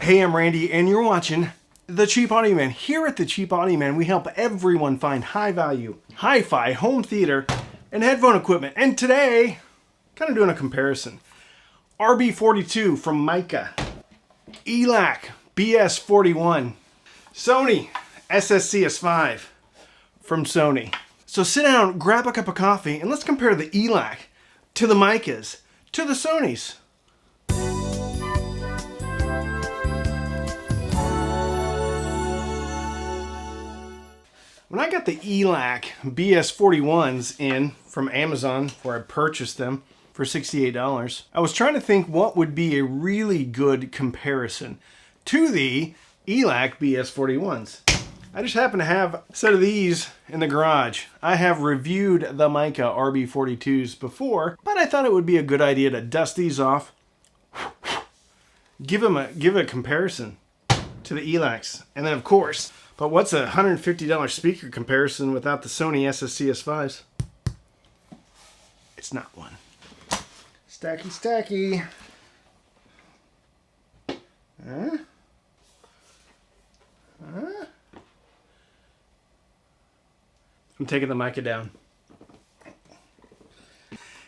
Hey, I'm Randy, and you're watching The Cheap Audio Man. Here at The Cheap Audio Man, we help everyone find high-value, hi-fi, home theater, and headphone equipment. And today, kind of doing a comparison. RB42 from Micca, Elac BS41, Sony SSCS5 from Sony. So sit down, grab a cup of coffee, and let's compare the Elac to the Miccas to the Sonys. When I got the Elac BS41s in from Amazon, where I purchased them for $68, I was trying to think what would be a really good comparison to the Elac BS41s. I just happen to have a set of these in the garage. I have reviewed the Micca RB42s before, but I thought it would be a good idea to dust these off, give a comparison to the Elacs, and then of course, but what's a $150 speaker comparison without the Sony SSCS5s? It's not one. Stacky, stacky. Huh? Huh? I'm taking the Micca down.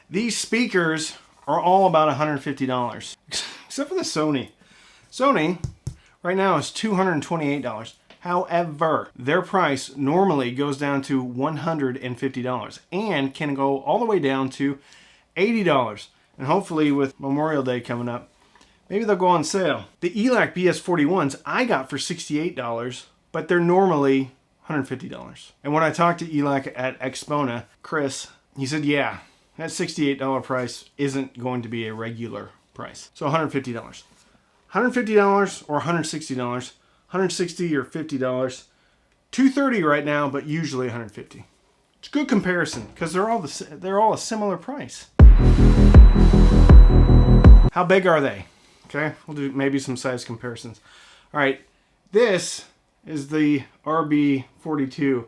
These speakers are all about $150, except for the Sony. Sony right now is $228. However, their price normally goes down to $150 and can go all the way down to $80. And hopefully with Memorial Day coming up, maybe they'll go on sale. The Elac BS41s I got for $68, but they're normally $150. And when I talked to Elac at Expona, Chris, he said, yeah, that $68 price isn't going to be a regular price. So $150. $150 or $160. $160 or $50. $230 right now, but usually $150. It's a good comparison because they're all a similar price. How big are they? Okay, we'll do maybe some size comparisons. All right, this is the RB42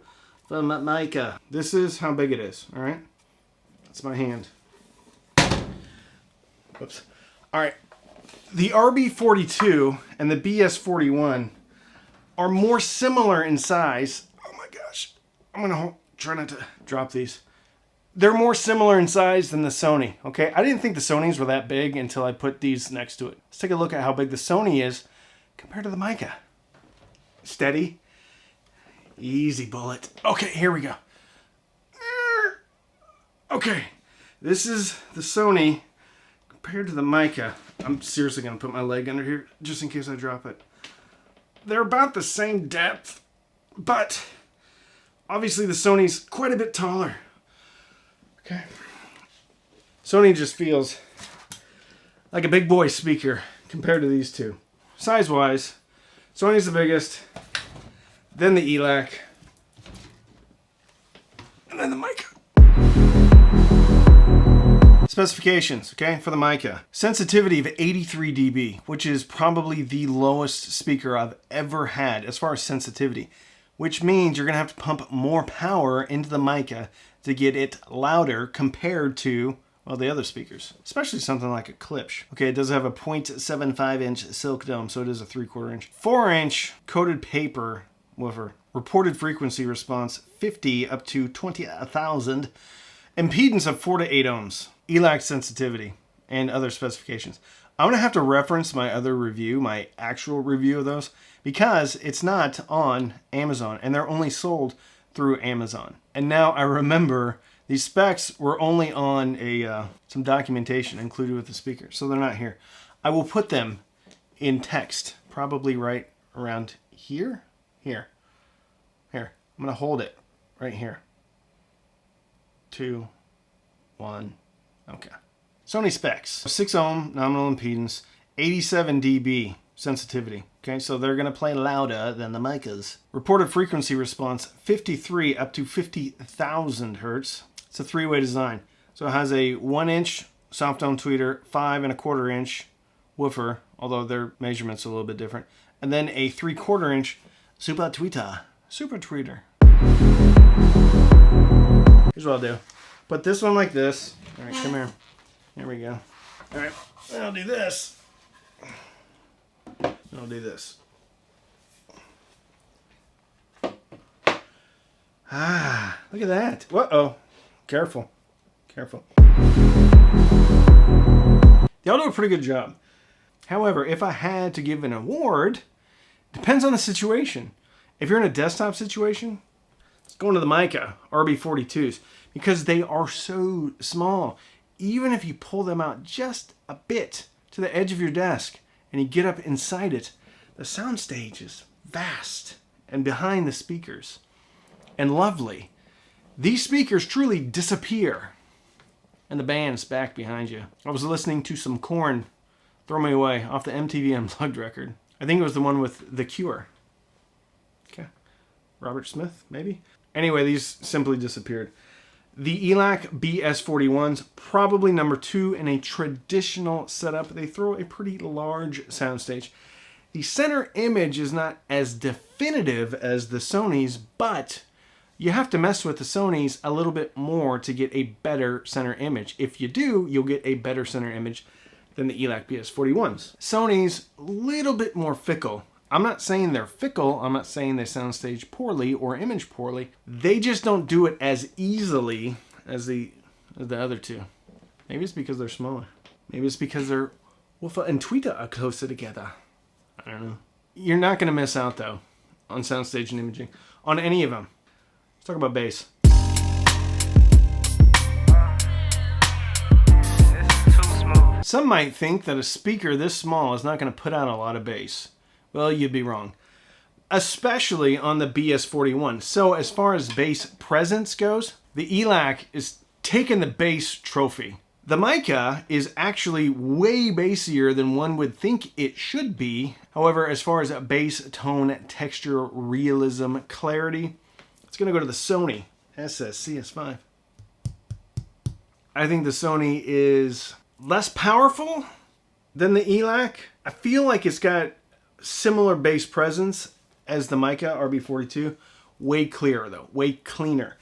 from Micca. This is how big it is. All right, that's my hand. Whoops. All right, the RB42 and the BS41 are more similar in size. Oh my gosh. I'm gonna try not to drop these. They're more similar in size than the Sony, okay? I didn't think the Sonys were that big until I put these next to it. Let's take a look at how big the Sony is compared to the Micca. Steady. Easy bullet. Okay, here we go. Okay, this is the Sony compared to the Micca. I'm seriously gonna put my leg under here just in case I drop it. They're about the same depth, but obviously the Sony's quite a bit taller. Okay. Sony just feels like a big boy speaker compared to these two. Size-wise, Sony's the biggest, then the Elac, and then the Micca. Specifications, okay, for the Micca. Sensitivity of 83 dB, which is probably the lowest speaker I've ever had as far as sensitivity, which means you're gonna have to pump more power into the Micca to get it louder compared to, well, the other speakers, especially something like a Klipsch. Okay, it does have a 0.75 inch silk dome, so it is a 3/4 inch. 4-inch coated paper woofer. Reported frequency response 50 up to 20,000. Impedance of 4 to 8 ohms. Elac sensitivity and other specifications. I'm gonna have to reference my other review, my actual review of those, because it's not on Amazon and they're only sold through Amazon. And now I remember these specs were only on some documentation included with the speaker, so they're not here. I will put them in text, probably right around here. Here. I'm gonna hold it right here. 2, 1. Okay. Sony specs. 6 ohm nominal impedance, 87 dB sensitivity. Okay, so they're going to play louder than the Miccas. Reported frequency response 53 up to 50,000 hertz. It's a 3-way design. So it has a 1-inch soft dome tweeter, 5 1/4 inch woofer, although their measurements are a little bit different, and then a 3/4 inch super tweeter. Here's what I'll do. Put this one like this. All right, come here. There we go. All right, I'll do this. I'll do this. Ah, look at that. Uh-oh. Careful. Careful. They all do a pretty good job. However, if I had to give an award, depends on the situation. If you're in a desktop situation, it's going to the Micca RB42s because they are so small. Even if you pull them out just a bit to the edge of your desk and you get up inside it, the soundstage is vast and behind the speakers and lovely. These speakers truly disappear. And the band's back behind you. I was listening to some Korn, Throw Me Away, off the MTV Unplugged record. I think it was the one with The Cure. Okay. Robert Smith, maybe? Anyway, these simply disappeared. The Elac BS41's probably number 2 in a traditional setup. They throw a pretty large soundstage. The center image is not as definitive as the Sony's, but you have to mess with the Sony's a little bit more to get a better center image. If you do, you'll get a better center image than the Elac BS41's. Sony's a little bit more fickle. I'm not saying they're fickle. I'm not saying they soundstage poorly or image poorly. They just don't do it as easily as the other two. Maybe it's because they're smaller. Maybe it's because they're Woofa and Tweeta are closer together. I don't know. You're not going to miss out, though, on soundstage and imaging. On any of them. Let's talk about bass. Some might think that a speaker this small is not going to put out a lot of bass. Well, you'd be wrong. Especially on the BS41. So as far as bass presence goes, the Elac is taking the bass trophy. The Micca is actually way bassier than one would think it should be. However, as far as bass, tone, texture, realism, clarity, it's going to go to the Sony SSCS5. I think the Sony is less powerful than the Elac. I feel like it's got similar bass presence as the Micca RB42. Way clearer though, way cleaner.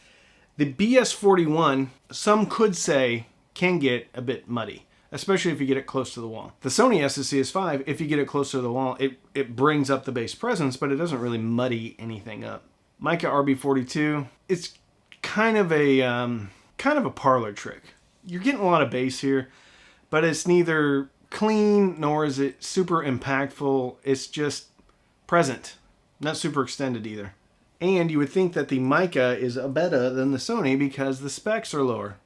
The BS41, some could say, can get a bit muddy, especially if you get it close to the wall. The Sony SSCS5, if you get it close to the wall, it brings up the bass presence, but it doesn't really muddy anything up. Micca RB42, it's kind of a parlor trick. You're getting a lot of bass here, but it's neither clean nor is it super impactful. It's just present, not super extended either. And you would think that the Micca is better than the Sony because the specs are lower.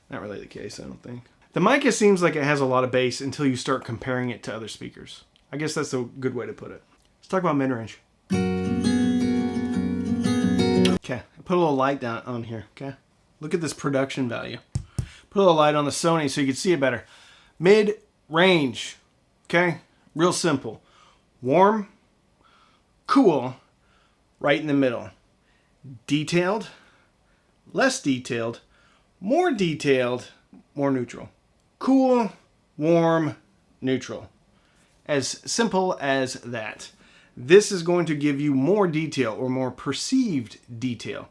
Not really the case, I don't think. The Micca seems like it has a lot of bass until you start comparing it to other speakers. I guess that's a good way to put it. Let's talk about midrange. Okay, I put a little light down on here, okay? Look at this production value. Put a little light on the Sony so you can see it better. Mid-range, okay? Real simple. Warm, cool, right in the middle. Detailed, less detailed, more neutral. Cool, warm, neutral. As simple as that. This is going to give you more detail or more perceived detail.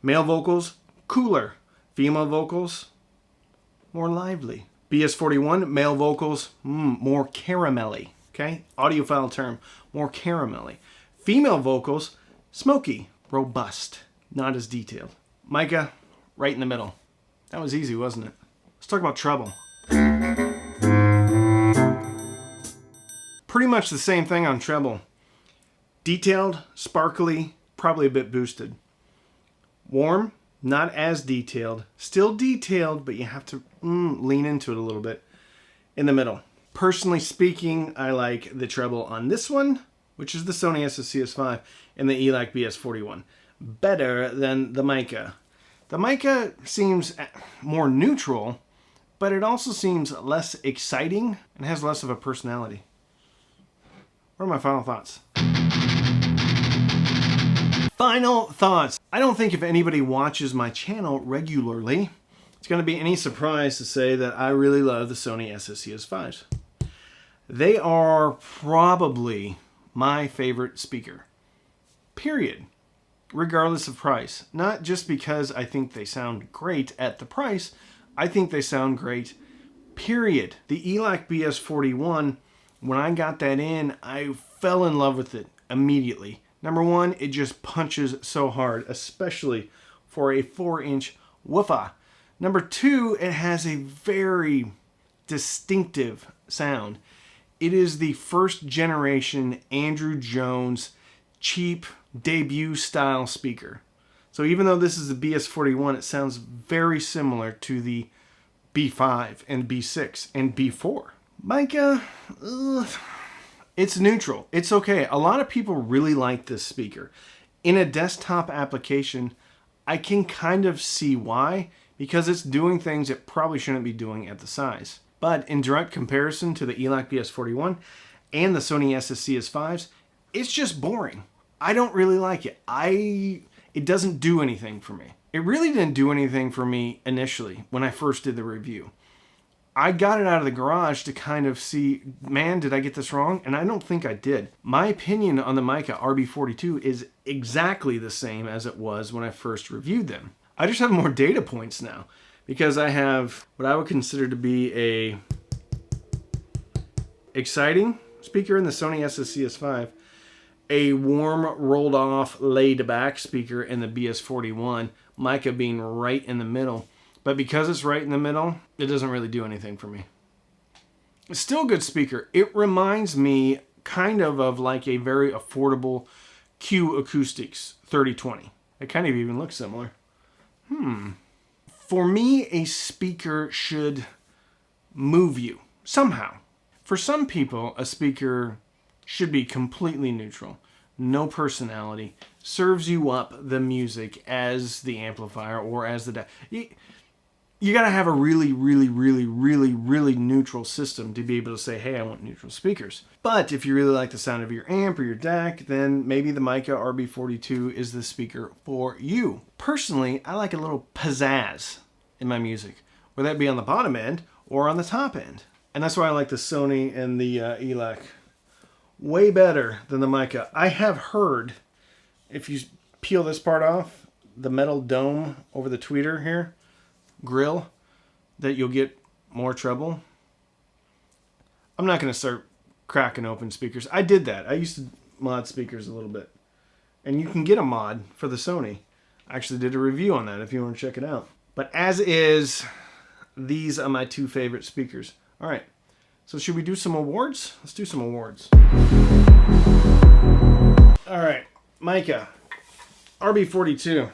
Male vocals, cooler. Female vocals, more lively. BS41, male vocals, more caramelly. Okay? Audiophile term, more caramelly. Female vocals, smoky, robust, not as detailed. Micca, right in the middle. That was easy, wasn't it? Let's talk about treble. Pretty much the same thing on treble. Detailed, sparkly, probably a bit boosted. Warm, not as detailed. Still detailed, but you have to lean into it a little bit. In the middle. Personally speaking, I like the treble on this one, which is the Sony SSCS5, and the Elac BS41. Better than the Micca. The Micca seems more neutral, but it also seems less exciting and has less of a personality. What are my final thoughts? Final thoughts. I don't think if anybody watches my channel regularly, it's going to be any surprise to say that I really love the Sony SSCS5s. They are probably my favorite speaker. Period. Regardless of price. Not just because I think they sound great at the price. I think they sound great. Period. The Elac BS41 When I got that in, I fell in love with it immediately. Number one, it just punches so hard, especially for a 4-inch woofer. Number two, it has a very distinctive sound. It is the first generation Andrew Jones cheap debut style speaker. So even though this is the BS41, it sounds very similar to the B5 and B6 and B4. Micca, it's neutral. It's okay. A lot of people really like this speaker. In a desktop application, I can kind of see why, because it's doing things it probably shouldn't be doing at the size. But in direct comparison to the Elac BS41 and the Sony SSCS5s, it's just boring. I don't really like it. It doesn't do anything for me. It really didn't do anything for me initially when I first did the review. I got it out of the garage to kind of see, man, did I get this wrong? And I don't think I did. My opinion on the Micca RB42 is exactly the same as it was when I first reviewed them. I just have more data points now because I have what I would consider to be a exciting speaker in the Sony SSCS5, a warm, rolled off, laid back speaker in the BS41, Micca being right in the middle. But because it's right in the middle, it doesn't really do anything for me. It's still a good speaker. It reminds me kind of like a very affordable Q Acoustics 3020. It kind of even looks similar. For me, a speaker should move you somehow. For some people, a speaker should be completely neutral, no personality, serves you up the music as the amplifier or as the you got to have a really neutral system to be able to say, hey, I want neutral speakers. But if you really like the sound of your amp or your DAC, then maybe the Micca RB42 is the speaker for you. Personally, I like a little pizzazz in my music, whether that be on the bottom end or on the top end. And that's why I like the Sony and the Elac way better than the Micca. I have heard, if you peel this part off, the metal dome over the tweeter here, grill, that you'll get more treble. I'm not going to start cracking open speakers. I did that. I used to mod speakers a little bit. And you can get a mod for the Sony. I actually did a review on that if you want to check it out. But as is, these are my two favorite speakers. All right. So should we do some awards? Let's do some awards. All right. Micca RB42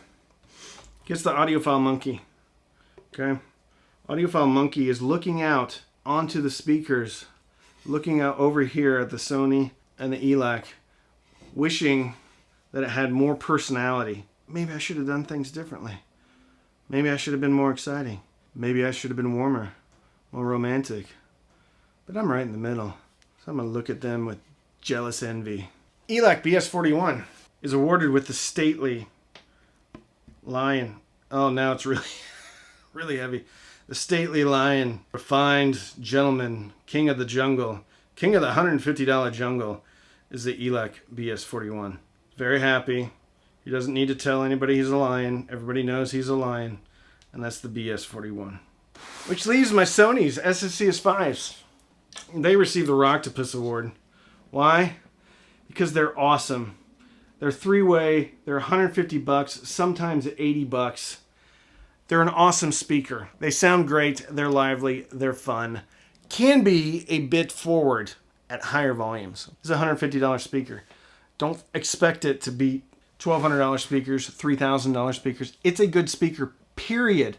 gets the audiophile monkey. Okay, audiophile monkey is looking out onto the speakers, looking out over here at the Sony and the Elac, wishing that it had more personality. Maybe I should have done things differently. Maybe I should have been more exciting. Maybe I should have been warmer, more romantic. But I'm right in the middle, so I'm going to look at them with jealous envy. Elac BS41 is awarded with the stately lion. Oh, now it's really heavy. The stately lion, refined gentleman, king of the jungle, king of the $150 jungle is the Elac BS41. Very happy. He doesn't need to tell anybody he's a lion. Everybody knows he's a lion. And that's the BS41. Which leaves my Sony's SSCS5s. They received the Rocktopus Award. Why? Because they're awesome. They're three-way. They're $150, sometimes $80. They're an awesome speaker. They sound great. They're lively. They're fun. Can be a bit forward at higher volumes. It's a $150 speaker. Don't expect it to be $1,200 speakers, $3,000 speakers. It's a good speaker, period.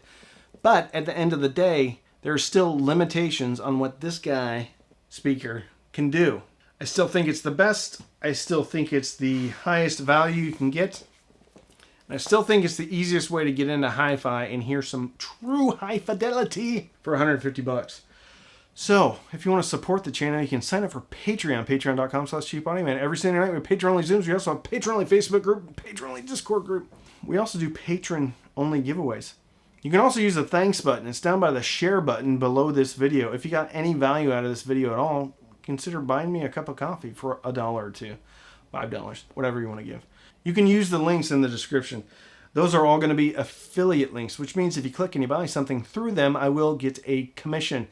But at the end of the day, there are still limitations on what this guy speaker can do. I still think it's the best. I still think it's the highest value you can get. I still think it's the easiest way to get into hi-fi and hear some true high fidelity for $150. So, if you want to support the channel, you can sign up for Patreon, patreon.com/cheapaudio. Every Sunday night we have patron-only Zooms. We also have patron-only Facebook group, patron-only Discord group. We also do patron-only giveaways. You can also use the thanks button. It's down by the share button below this video. If you got any value out of this video at all, consider buying me a cup of coffee for $1 or $2, $5, whatever you want to give. You can use the links in the description. Those are all going to be affiliate links, which means if you click and you buy something through them, I will get a commission.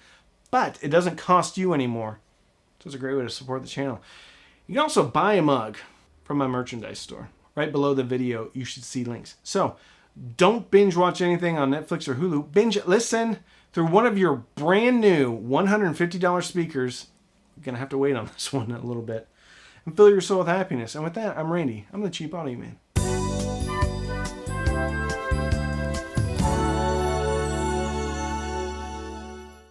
But it doesn't cost you anymore. So it's a great way to support the channel. You can also buy a mug from my merchandise store. Right below the video, you should see links. So don't binge watch anything on Netflix or Hulu. Binge listen through one of your brand new $150 speakers. You're going to have to wait on this one a little bit. And fill your soul with happiness. And with that, I'm Randy. I'm the Cheap Audio Man.